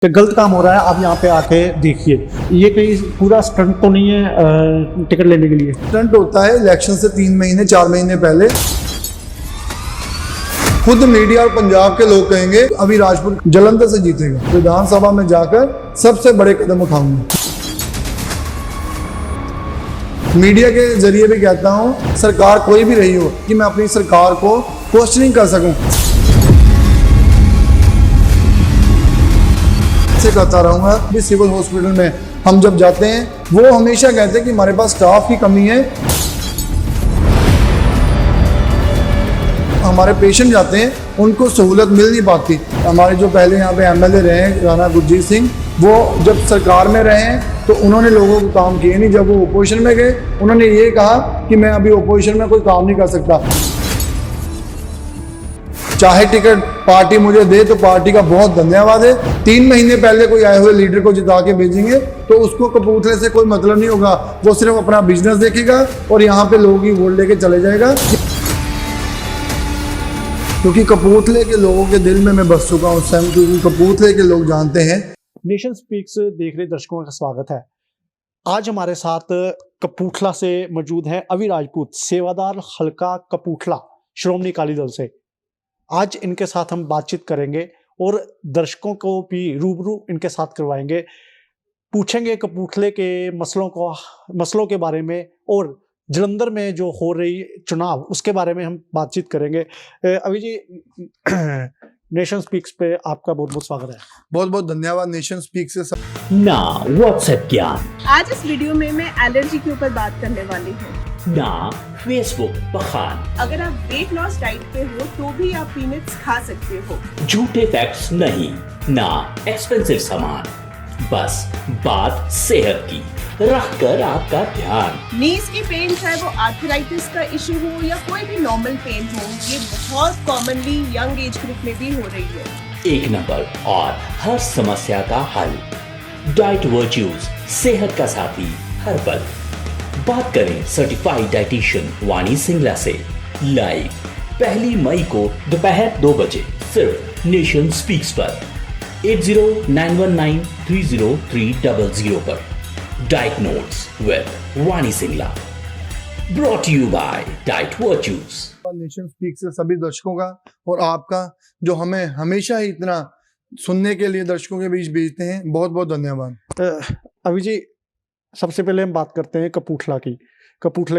कि गलत काम हो रहा है, आप यहाँ पे आके देखिए। ये कहीं पूरा स्टंट तो नहीं है टिकट लेने के लिए? स्टंट होता है इलेक्शन से 3 महीने 4 महीने पहले। खुद मीडिया और पंजाब के लोग कहेंगे अभी राजपूत जलंधर से जीतेगा। विधानसभा में जाकर सबसे बड़े कदम उठाऊंगा। मीडिया के जरिए भी कहता हूं, सरकार कोई भी रही हो, कि मैं अपनी सरकार को क्वेश्चनिंग कर सकूं। से करता रहूंगा। भी सिविल हॉस्पिटल में हम जब जाते हैं, वो हमेशा कहते हैं कि हमारे पास स्टाफ की कमी है। हमारे पेशेंट जाते हैं, उनको सहूलत मिल नहीं पाती। हमारे जो पहले यहाँ पे एमएलए रहे हैं राणा गुरजीत सिंह, वो जब सरकार में रहे हैं तो उन्होंने लोगों को काम किए नहीं। जब वो ओपोजिशन में गए, उन्होंने ये कहा कि मैं अभी ओपोजिशन में कोई काम नहीं कर सकता। चाहे टिकट पार्टी मुझे दे तो पार्टी का बहुत धन्यवाद है। 3 महीने पहले कोई आए हुए लीडर को जिता के भेजेंगे तो उसको कपूरथले से कोई मतलब नहीं होगा। वो सिर्फ अपना बिजनेस देखेगा और यहाँ पे लोगों की वोट लेके चले जाएगा। क्योंकि कपूरथले के लोगों के दिल में मैं बस चुका हूँ उस टाइम, क्योंकि कपूरथले के लोग जानते हैं। नेशन स्पीक्स देख रहे दर्शकों का स्वागत है। आज हमारे साथ कपूरथला से मौजूद है अवि राजपूत, सेवादार हल्का कपूरथला, श्रोमणी अकाली दल से। आज इनके साथ हम बातचीत करेंगे और दर्शकों को भी रूबरू इनके साथ करवाएंगे। पूछेंगे कपूरथले के मसलों के बारे में और जलंधर में जो हो रही चुनाव उसके बारे में हम बातचीत करेंगे। अभी जी, नेशन स्पीक्स पे आपका बहुत बहुत स्वागत है। बहुत बहुत धन्यवाद नेशन स्पीक से। ना व्हाट्सएप ज्ञान, आज इस वीडियो में मैं एलर्जी के ऊपर बात करने वाली हूँ। ना फेसबुक बखान, अगर आप वेट लॉस डाइट पे हो तो भी आप पीनट्स खा सकते हो। झूठे फैक्ट्स नहीं, ना एक्सपेंसिव सामान, बस बात सेहत की, रख कर आपका ध्यान। नीज की पेन, चाहे वो आर्थराइटिस का इशू हो या कोई भी नॉर्मल पेन हो, ये बहुत कॉमनली यंग एज ग्रुप में भी हो रही है। एक नंबर और हर समस्या का हल, डाइट वर्च्यूज, सेहत का साथी हर पल। बात करें सर्टिफाइड डाइटिशियन वाणी सिंगला से। लाइव 1 मई को दोपहर 2 बजे सिर्फ नेशन स्पीक्स पर 8091930300 पर। Diet notes with Vani Singla, brought you by diet virtues. Nation speak से सभी दर्शकों का और आपका, जो हमें हमेशा ही इतना सुनने के लिए दर्शकों के बीच भेजते हैं, बहुत बहुत धन्यवाद। अभी जी, सबसे पहले हम बात करते हैं कपूरथला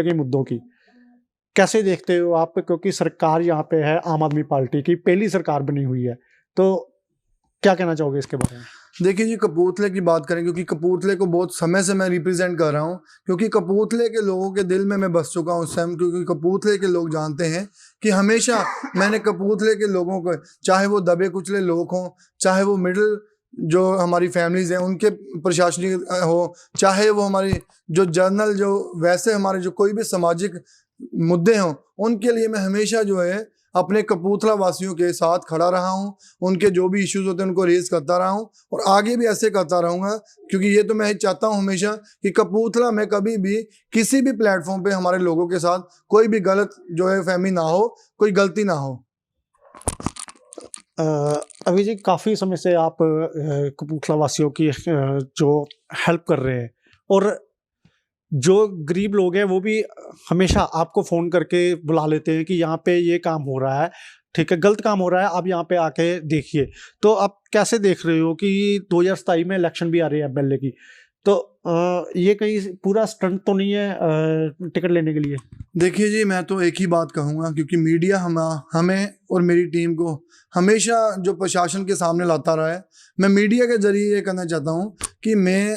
के मुद्दों की। कैसे देखते हो आप, क्योंकि सरकार यहाँ पे है आम आदमी पार्टी की, पहली सरकार बनी हुई है, तो क्या कहना चाहोगे इसके बारे में? देखिए जी, कपूरथले की बात करें, क्योंकि कपूरथले को बहुत समय से मैं रिप्रेजेंट कर रहा हूँ, क्योंकि कपूरथले के लोगों के दिल में मैं बस चुका हूँ उस टाइम। क्योंकि कपूरथले के लोग जानते हैं कि हमेशा मैंने कपूरथले के लोगों को, चाहे वो दबे कुचले लोग हों, चाहे वो मिडिल जो हमारी फैमिलीज हैं उनके प्रशासनिक हो, चाहे वो हमारी जो जर्नल, जो वैसे हमारे जो कोई भी सामाजिक मुद्दे हों, उनके लिए मैं हमेशा जो है अपने कपूरथला वासियों के साथ खड़ा रहा हूं। उनके जो भी इश्यूज होते हैं उनको रेज करता रहा हूं और आगे भी ऐसे करता रहूंगा। क्योंकि ये तो मैं चाहता हूं हमेशा कि कपूरथला में कभी भी किसी भी प्लेटफॉर्म पे हमारे लोगों के साथ कोई भी गलत जो है फहमी ना हो, कोई गलती ना हो। अभी जी, काफ़ी समय से आप कपूरथला वासियों की जो हेल्प कर रहे हैं, और जो गरीब लोग हैं वो भी हमेशा आपको फ़ोन करके बुला लेते हैं कि यहाँ पे ये काम हो रहा है, ठीक है, गलत काम हो रहा है, आप यहाँ पे आके देखिए। तो आप कैसे देख रहे हो कि 2027 में इलेक्शन भी आ रही है एमएलए की, तो ये कहीं पूरा स्टंट तो नहीं है टिकट लेने के लिए? देखिए जी, मैं तो एक ही बात कहूँगा, क्योंकि मीडिया हमें और मेरी टीम को हमेशा जो प्रशासन के सामने लाता रहा है, मैं मीडिया के जरिए ये कहना चाहता हूँ कि मैं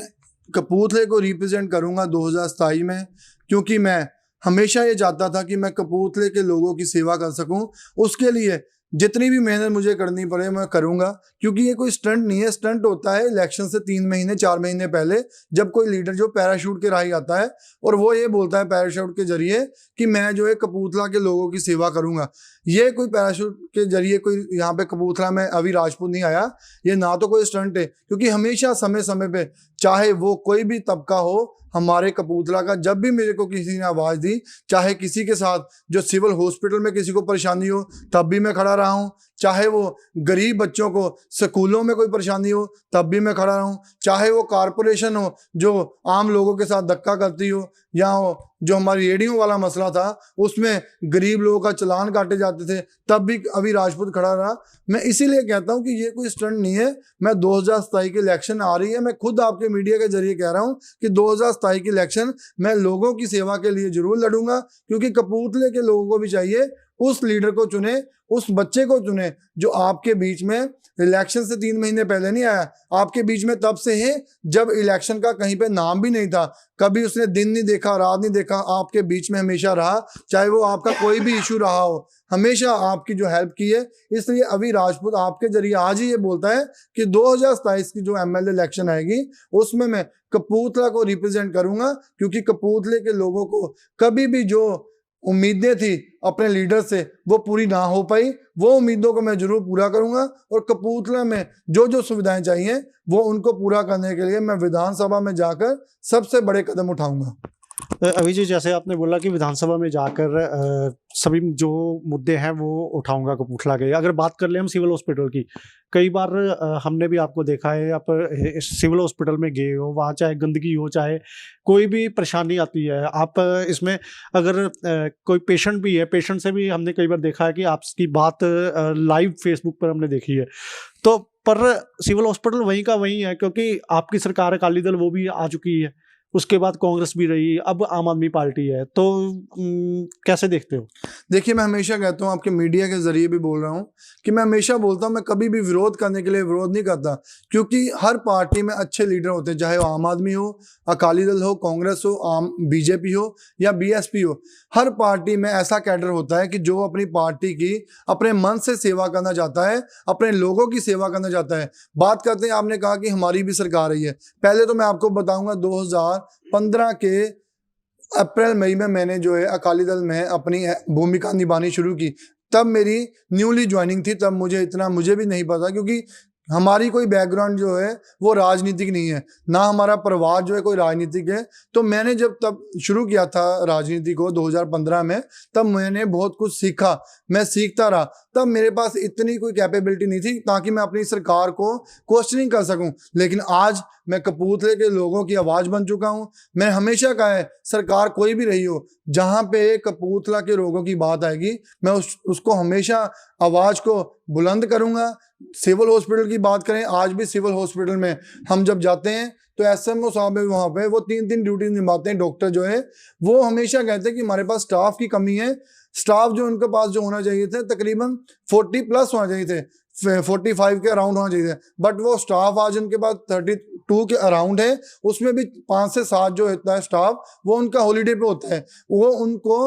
कपूरथले को रिप्रेजेंट करूँगा 2027 में। क्योंकि मैं हमेशा ये चाहता था कि मैं कपूरथले के लोगों की सेवा कर सकूँ। उसके लिए जितनी भी मेहनत मुझे करनी पड़े मैं करूँगा, क्योंकि ये कोई स्टंट नहीं है। स्टंट होता है इलेक्शन से 3 महीने 4 महीने पहले, जब कोई लीडर जो पैराशूट के राही आता है और वो ये बोलता है पैराशूट के जरिए कि मैं जो है कपूरथला के लोगों की सेवा करूँगा। ये कोई पैराशूट के जरिए कोई यहाँ पे कपूरथला में अवि राजपूत नहीं आया। ये ना तो कोई स्टंट है, क्योंकि हमेशा समय समय पे, चाहे वो कोई भी तबका हो, हमारे कपूरथला का, जब भी मेरे को किसी ने आवाज़ दी, चाहे किसी के साथ जो सिविल हॉस्पिटल में किसी को परेशानी हो, तब भी मैं खड़ा रहा हूँ। चाहे वो गरीब बच्चों को स्कूलों में कोई परेशानी हो तब भी मैं खड़ा रहूं, चाहे वो कारपोरेशन हो जो आम लोगों के साथ धक्का करती हो, या जो हमारी रेडियो वाला मसला था उसमें गरीब लोगों का चालान काटे जाते थे तब भी अभी राजपूत खड़ा रहा। मैं इसीलिए कहता हूं कि ये कोई स्टंट नहीं है। मैं 2027 की इलेक्शन आ रही है, मैं खुद आपके मीडिया के जरिए कह रहा हूं कि 2027 की इलेक्शन मैं लोगों की सेवा के लिए जरूर लड़ूंगा, क्योंकि कपूरथले के लोगों को भी चाहिए उस लीडर को चुने, उस बच्चे को चुने जो आपके बीच में इलेक्शन से 3 महीने पहले नहीं आया, आपके बीच में तब से है जब इलेक्शन का कहीं पे नाम भी नहीं था, कभी उसने दिन नहीं देखा, रात नहीं देखा, आपके बीच में हमेशा रहा, चाहे वो आपका कोई भी इशू रहा हो, हमेशा आपकी जो हेल्प की है। इसलिए अभी राजपूत आपके जरिए आज ही ये बोलता है कि 2027 की जो एमएलए इलेक्शन आएगी उसमें मैं कपूरथला को रिप्रेजेंट करूंगा, क्योंकि कपूरथले के लोगों को कभी भी जो उम्मीदें थी अपने लीडर से वो पूरी ना हो पाई, वो उम्मीदों को मैं जरूर पूरा करूंगा, और कपूरथला में जो जो सुविधाएं चाहिए वो उनको पूरा करने के लिए मैं विधानसभा में जाकर सबसे बड़े कदम उठाऊंगा। अभी जी जैसे आपने बोला कि विधानसभा में जाकर सभी जो मुद्दे हैं वो उठाऊंगा कपूरथला के। अगर बात कर ले हम सिविल हॉस्पिटल की, कई बार हमने भी आपको देखा है, आप सिविल हॉस्पिटल में गए हो, वहाँ चाहे गंदगी हो, चाहे कोई भी परेशानी आती है, आप इसमें अगर कोई पेशेंट भी है, पेशेंट से भी हमने कई बार देखा है कि आपकी बात लाइव फेसबुक पर हमने देखी है। तो पर सिविल हॉस्पिटल वहीं का वहीं है, क्योंकि आपकी सरकार अकाली दल वो भी आ चुकी है, उसके बाद कांग्रेस भी रही, अब आम आदमी पार्टी है, तो कैसे देखते हो? देखिए, मैं हमेशा कहता हूँ, आपके मीडिया के जरिए भी बोल रहा हूँ कि मैं हमेशा बोलता हूँ मैं कभी भी विरोध करने के लिए विरोध नहीं करता, क्योंकि हर पार्टी में अच्छे लीडर होते हैं, चाहे वो आम आदमी हो, अकाली दल हो, कांग्रेस हो, बीजेपी हो या बीएसपी हो। हर पार्टी में ऐसा कैडर होता है कि जो अपनी पार्टी की अपने मन से सेवा करना चाहता है, अपने लोगों की सेवा करना चाहता है। बात करते हैं, आपने कहा कि हमारी भी सरकार रही है, पहले तो मैं आपको बताऊंगा 2015 के अप्रैल मई में मैंने जो है अकाली दल में अपनी भूमिका निभानी शुरू की। तब मेरी न्यूली ज्वाइनिंग थी, तब मुझे भी नहीं पता, क्योंकि हमारी कोई बैकग्राउंड जो है वो राजनीतिक नहीं है, ना हमारा परिवार जो है कोई राजनीतिक है। तो मैंने जब तब शुरू किया था राजनीति को 2015 में, तब मैंने बहुत कुछ सीखा, मैं सीखता रहा। तब मेरे पास इतनी कोई कैपेबिलिटी नहीं थी ताकि मैं अपनी सरकार को क्वेश्चनिंग कर सकूं, लेकिन आज मैं कपूरथले के लोगों की आवाज़ बन चुका हूं। मैं हमेशा कहा है, सरकार कोई भी रही हो, जहां पे कपूरथला के लोगों की बात आएगी मैं उसको हमेशा आवाज़ को बुलंद करूंगा। सिविल हॉस्पिटल की बात करें, आज भी सिविल हॉस्पिटल में हम जब जाते हैं तो एसएमओ साहब है वहाँ पे, वो 3 ड्यूटी निभाते हैं। डॉक्टर जो है वो हमेशा कहते हैं कि हमारे पास स्टाफ की कमी है। स्टाफ जो उनके पास जो होना चाहिए थे तकरीबन 40+ होना चाहिए थे, 45 के अराउंड होना चाहिए थे, बट वो स्टाफ आज उनके पास 32 के अराउंड है। उसमें भी 5 से 7 जो होता है स्टाफ, वो उनका हॉलीडे पे होता है। वो उनको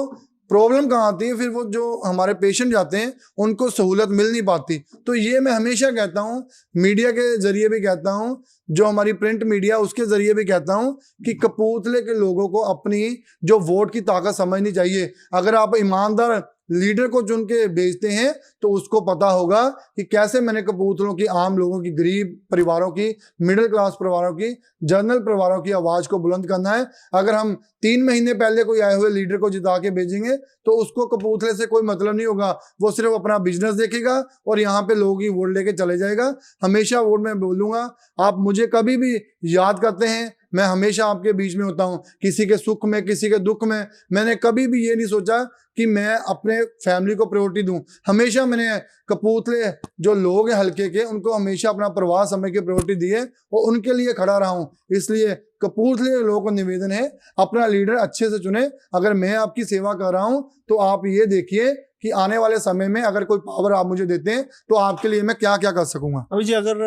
प्रॉब्लम कहाँ आती है, फिर वो जो हमारे पेशेंट जाते हैं उनको सहूलत मिल नहीं पाती। तो ये मैं हमेशा कहता हूँ, मीडिया के जरिए भी कहता हूँ, जो हमारी प्रिंट मीडिया उसके जरिए भी कहता हूँ कि कपूरथले के लोगों को अपनी जो वोट की ताकत समझनी चाहिए। अगर आप ईमानदार लीडर को चुन के भेजते हैं तो उसको पता होगा कि कैसे मैंने कपूरथलों की, आम लोगों की, गरीब परिवारों की, मिडिल क्लास परिवारों की, जनरल परिवारों की आवाज को बुलंद करना है। अगर हम 3 महीने पहले कोई आए हुए लीडर को जिता के भेजेंगे तो उसको कपूरथले से कोई मतलब नहीं होगा, वो सिर्फ अपना बिजनेस देखेगा और यहाँ पे लोगों की वोट लेके चले जाएगा। हमेशा वोट में बोलूंगा, आप मुझे कभी भी याद करते हैं, मैं हमेशा आपके बीच में होता हूँ, किसी के सुख में, किसी के दुख में। मैंने कभी भी ये नहीं सोचा कि मैं अपने फैमिली को प्रायोरिटी दूं। हमेशा मैंने कपूरथले जो लोग हैं हल्के के, उनको हमेशा अपना परिवार समझ के प्रायोरिटी दी है और उनके लिए खड़ा रहा हूं। इसलिए कपूरथले लोगों को निवेदन है, अपना लीडर अच्छे से चुने। अगर मैं आपकी सेवा कर रहा हूं तो आप ये देखिए कि आने वाले समय में अगर कोई पावर आप मुझे देते हैं तो आपके लिए मैं क्या क्या कर सकूंगा। अभी जी अगर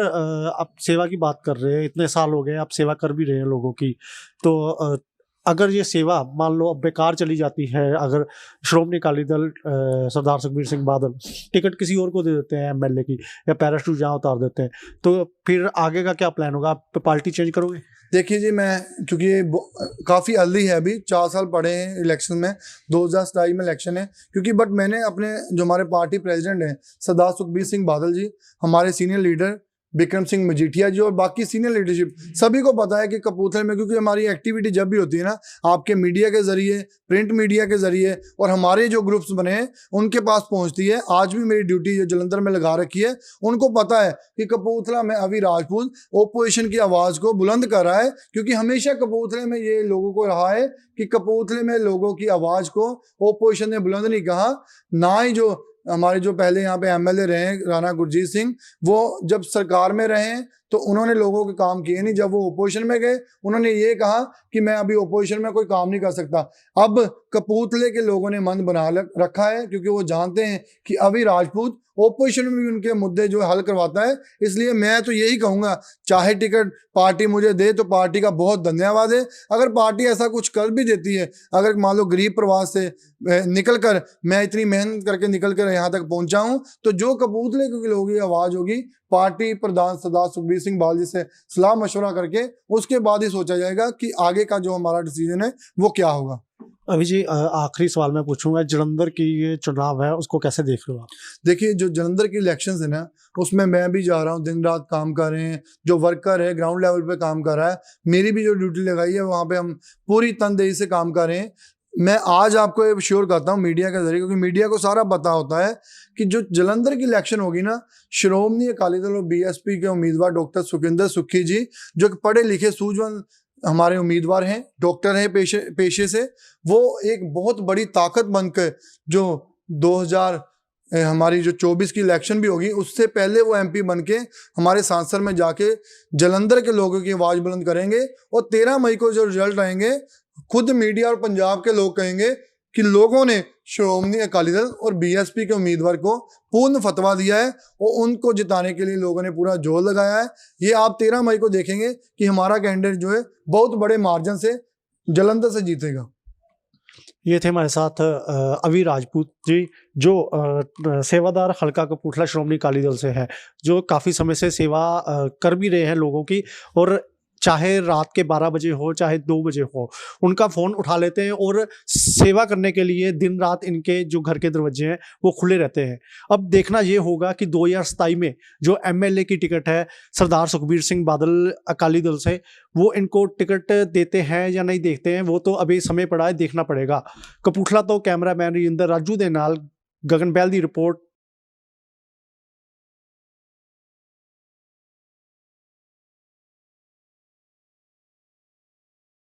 आप सेवा की बात कर रहे हैं, इतने साल हो गए आप सेवा कर भी रहे हैं लोगों की, तो अगर ये सेवा मान लो अब बेकार चली जाती है, अगर श्रोमणी अकाली दल सरदार सुखबीर सिंह बादल टिकट किसी और को दे देते हैं एमएलए की, या पैराशूट जहाँ उतार देते हैं, तो फिर आगे का क्या प्लान होगा? आप पार्टी चेंज करोगे? देखिए जी, मैं क्योंकि ये काफ़ी अर्ली है, अभी 4 साल पड़े हैं इलेक्शन में, 2027 में इलेक्शन है, क्योंकि बट मैंने अपने जो हमारे पार्टी प्रेसिडेंट हैं सरदार सुखबीर सिंह बादल जी, हमारे सीनियर लीडर, बिक्रम सिंह मजीठिया जी और बाकी सीनियर लीडरशिप सभी को पता है कि कपूरथले में, क्योंकि हमारी एक्टिविटी जब भी होती है ना, आपके मीडिया के जरिए, प्रिंट मीडिया के जरिए और हमारे जो ग्रुप्स बने हैं उनके पास पहुंचती है। आज भी मेरी ड्यूटी जो जलंधर में लगा रखी है, उनको पता है कि कपूरथला में अभी राजपूत ओपोजिशन की आवाज़ को बुलंद कर रहा है, क्योंकि हमेशा कपूरथले में ये लोगों को रहा है कि कपूरथले में लोगों की आवाज़ को ओपोजिशन ने बुलंद नहीं कहा। ना ही जो हमारे जो पहले यहाँ पे एमएलए रहे हैं राणा गुरजीत सिंह, वो जब सरकार में रहे तो उन्होंने लोगों के काम किए नहीं। जब वो ओपोजिशन में गए उन्होंने ये कहा कि मैं अभी ओपोजिशन में कोई काम नहीं कर सकता। अब कपूरथले के लोगों ने मन बना रखा है, क्योंकि वो जानते हैं कि अभी राजपूत ओपोजिशन में भी उनके मुद्दे जो हल करवाता है। इसलिए मैं तो यही कहूँगा, चाहे टिकट पार्टी मुझे दे तो पार्टी का बहुत धन्यवाद है। अगर पार्टी ऐसा कुछ कर भी देती है, अगर मान लो गरीब प्रवास से निकल कर मैं इतनी मेहनत करके निकल कर यहाँ तक पहुँचा हूँ, तो जो कपूरथले के लोगों की आवाज़ होगी, पार्टी प्रधान सरदार सुखबीर सिंह बादल जी से सलाह मशवरा करके उसके बाद ही सोचा जाएगा कि आगे का जो हमारा डिसीजन है वो क्या होगा। अभी जी आखिरी सवाल मैं पूछूंगा, जलंधर की ये चुनाव है उसको कैसे देख रहे हो आप? देखिए, जो जलंधर की इलेक्शंस है ना, उसमें मैं भी जा रहा हूँ, दिन रात काम कर रहे हैं। जो वर्कर है ग्राउंड लेवल पे काम कर रहा है, मेरी भी जो ड्यूटी लगाई है वहाँ पे हम पूरी तनदेही से काम कर रहे हैं। मैं आज आपको ये श्योर करता हूँ मीडिया के जरिए, क्योंकि मीडिया को सारा पता होता है कि जो जलंधर की इलेक्शन होगी ना, श्रोमणी अकाली दल और बीएसपी के उम्मीदवार डॉक्टर सुखिंदर सुक्खी जी, जो पढ़े लिखे सूझवान हमारे उम्मीदवार हैं, डॉक्टर हैं पेशे से, वो एक बहुत बड़ी ताकत बनकर जो 2000 हमारी जो 24 की इलेक्शन भी होगी उससे पहले वो एमपी बनके हमारे सांसद में जाके जलंधर के लोगों की आवाज़ बुलंद करेंगे। और 13 मई को जो रिजल्ट आएंगे, खुद मीडिया और पंजाब के लोग कहेंगे कि लोगों ने श्रोमणी अकाली दल और बीएसपी के उम्मीदवार को पूर्ण फतवा दिया है और उनको जिताने के लिए लोगों ने पूरा जोर लगाया है। ये आप 13 मई को देखेंगे कि हमारा कैंडिडेट जो है बहुत बड़े मार्जिन से जलंधर से जीतेगा। ये थे हमारे साथ अवी राजपूत जी, जो सेवादार हल्का कपूरथला श्रोमणी अकाली दल से है, जो काफ़ी समय से सेवा कर भी रहे हैं लोगों की, और चाहे रात के 12 बजे हो चाहे 2 बजे हो, उनका फ़ोन उठा लेते हैं और सेवा करने के लिए दिन रात इनके जो घर के दरवाजे हैं वो खुले रहते हैं। अब देखना ये होगा कि 2027 में जो एमएलए की टिकट है सरदार सुखबीर सिंह बादल अकाली दल से, वो इनको टिकट देते हैं या नहीं देखते हैं, वो तो अभी समय पड़ा है, देखना पड़ेगा। कपूरथला तो कैमरामैन राजू दे नाल गगन बैल दी रिपोर्ट,